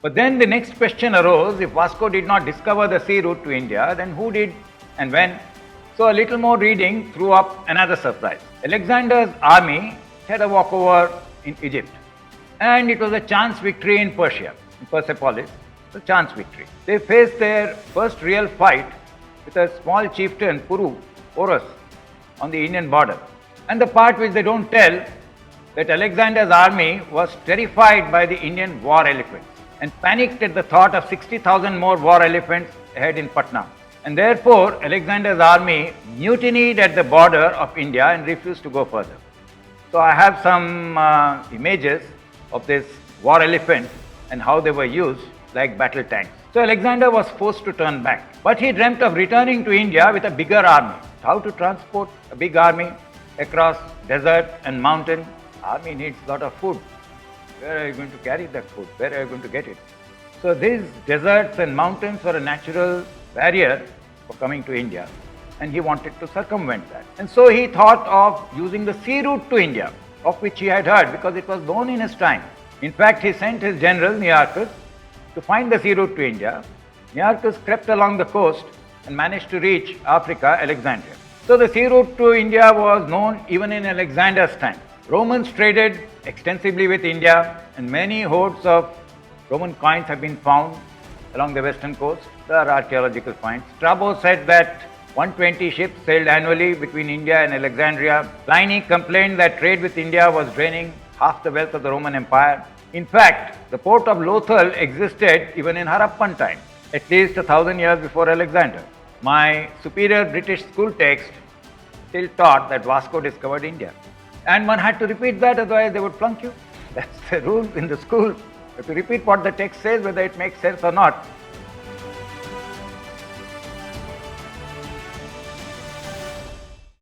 But then the next question arose, if Vasco did not discover the sea route to India, then who did and when? So a little more reading threw up another surprise. Alexander's army had a walkover in Egypt, and it was a chance victory in Persia, in Persepolis, a chance victory. They faced their first real fight with a small chieftain, Porus, on the Indian border. And the part which they don't tell, that Alexander's army was terrified by the Indian war elephants and panicked at the thought of 60,000 more war elephants ahead in Patna. And therefore, Alexander's army mutinied at the border of India and refused to go further. So I have some images of this war elephant and how they were used like battle tanks. So Alexander was forced to turn back. But he dreamt of returning to India with a bigger army. How to transport a big army across desert and mountain? Army needs a lot of food. Where are you going to carry that food? Where are you going to get it? So these deserts and mountains were a natural barrier for coming to India, and he wanted to circumvent that. And so he thought of using the sea route to India, of which he had heard because it was known in his time. In fact, he sent his general Nearchus to find the sea route to India. Nearchus crept along the coast and managed to reach Africa, Alexandria. So the sea route to India was known even in Alexander's time. Romans traded extensively with India, and many hoards of Roman coins have been found along the western coast. There are archaeological finds. Strabo said that 120 ships sailed annually between India and Alexandria. Pliny complained that trade with India was draining half the wealth of the Roman Empire. In fact, the port of Lothal existed even in Harappan time, at least 1,000 years before Alexander. My superior British school text still taught that Vasco discovered India. And one had to repeat that, otherwise they would flunk you. That's the rule in the school. You have to repeat what the text says, whether it makes sense or not.